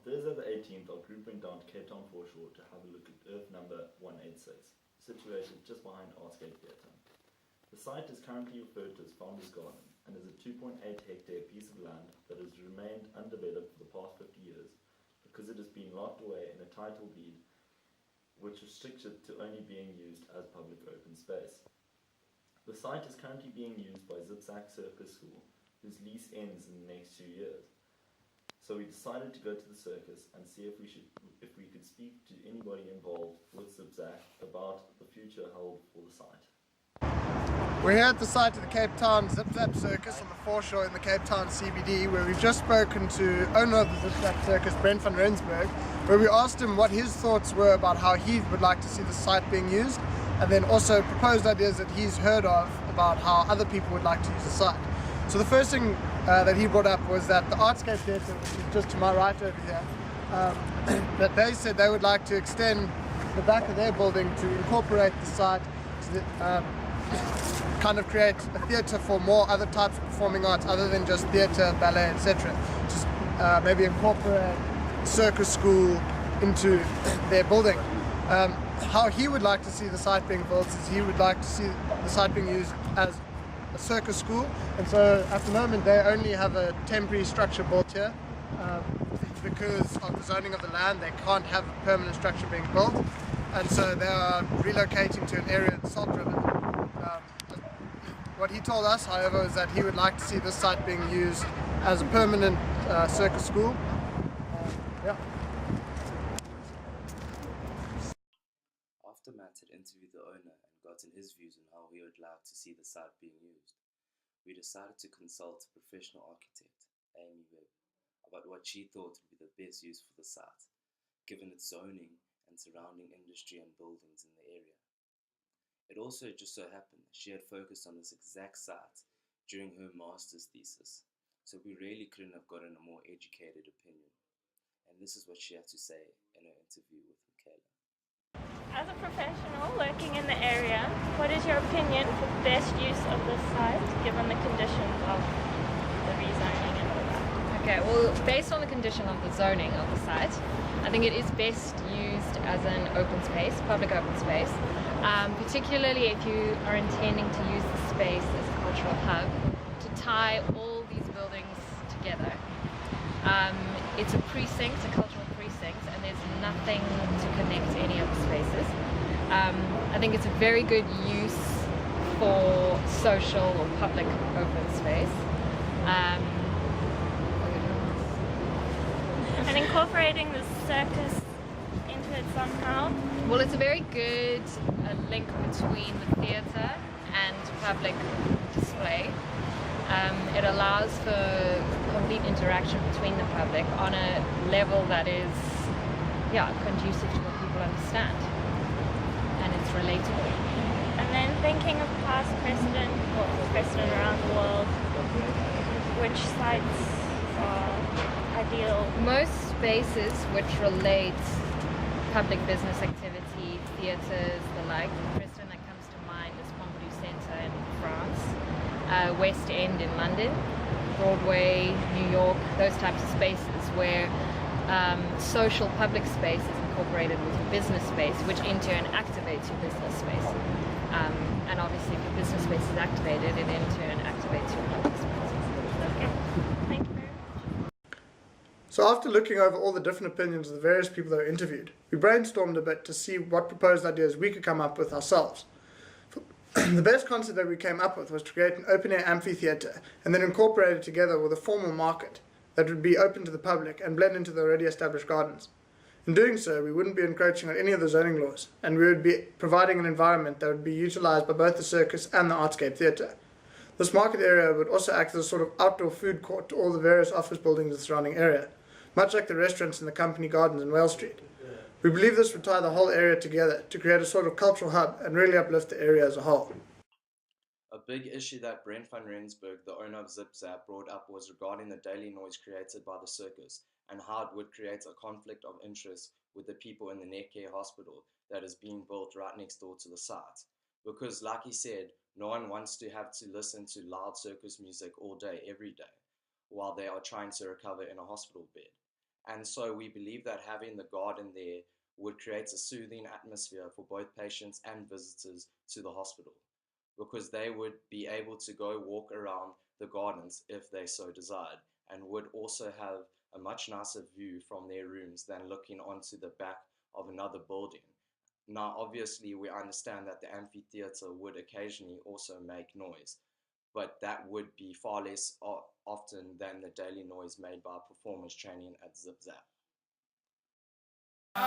Thursday the 18th, our group went down to Cape Town foreshore to have a look at Earth number 186, situated just behind Artscape Theatre. The site is currently referred to as Founders Garden and is a 2.8 hectare piece of land that has remained undeveloped for the past 50 years because it has been locked away in a title deed which restricts it to only being used as public open space. The site is currently being used by Zipzak Circus School, whose lease ends in the next 2 years. So we decided to go to the circus and see if we could speak to anybody involved with Zipzak about the future held for the site. We're here at the site of the Cape Town Zip Zap Circus on the foreshore in the Cape Town CBD, where we've just spoken to owner of the Zip Zap Circus, Brent van Rensburg, where we asked him what his thoughts were about how he would like to see the site being used, and then also proposed ideas that he's heard of about how other people would like to use the site. So the first thing that he brought up was that the Artscape Theatre, which is just to my right over here, that they said they would like to extend the back of their building to incorporate the site to kind of create a theatre for more other types of performing arts other than just theatre, ballet, etc. Just maybe incorporate circus school into their building. How he would like to see the site being built is he would like to see the site being used as a circus school, and so at the moment they only have a temporary structure built here. Because of the zoning of the land, they can't have a permanent structure being built, and so they are relocating to an area in Salt River. What he told us, however, is that he would like to see this site being used as a permanent circus school. Yeah. After Matt had interviewed the owner and gotten his views on how he would like to see the site being used, we decided to consult a professional architect, Amy Webb, about what she thought would be the best use for the site, given its zoning and surrounding industry and buildings in the area. It also just so happened that she had focused on this exact site during her master's thesis, so we really couldn't have gotten a more educated opinion. And this is what she had to say in her interview with Michaela. As a professional working in the area, what is your opinion for the best use of this site given the conditions of the rezoning and all that? Okay, well, based on the condition of the zoning of the site, I think it is best used as an open space, public open space, particularly if you are intending to use the space as a cultural hub to tie all these buildings together. It's a precinct, a cultural precinct, and there's nothing to connect any of the spaces. I think it's a very good use for social or public open space. And incorporating the circus into it somehow? Well, it's a very good link between the theatre and public display. It allows for complete interaction between the public on a level that is, conducive to what people understand, and it's relatable. And then thinking of past precedent, or precedent around the world, which sites are ideal? Most spaces which relate public business activity, theatres, the like. The precedent that comes to mind is Pompidou Centre in France, West End in London, Broadway, New York, those types of spaces where social public space is incorporated with your business space, which in turn activates your business space. And obviously if your business space is activated, it in turn activates your public space. Okay, thank you very much. So after looking over all the different opinions of the various people that were interviewed, we brainstormed a bit to see what proposed ideas we could come up with ourselves. The best concept that we came up with was to create an open-air amphitheatre and then incorporate it together with a formal market that would be open to the public and blend into the already established gardens. In doing so, we wouldn't be encroaching on any of the zoning laws, and we would be providing an environment that would be utilised by both the circus and the Artscape Theatre. This market area would also act as a sort of outdoor food court to all the various office buildings in the surrounding area, much like the restaurants in the Company Gardens in Wales Street. We believe this would tie the whole area together to create a sort of cultural hub and really uplift the area as a whole. A big issue that Brent van Rensburg, the owner of Zip Zap, brought up was regarding the daily noise created by the circus and how it would create a conflict of interest with the people in the Netcare hospital that is being built right next door to the site. Because like he said, no one wants to have to listen to loud circus music all day, every day, while they are trying to recover in a hospital bed. And so we believe that having the garden there would create a soothing atmosphere for both patients and visitors to the hospital, because they would be able to go walk around the gardens if they so desired, and would also have a much nicer view from their rooms than looking onto the back of another building. Now, obviously, we understand that the amphitheater would occasionally also make noise, but that would be far less often than the daily noise made by performers training at Zip Zap. Hey!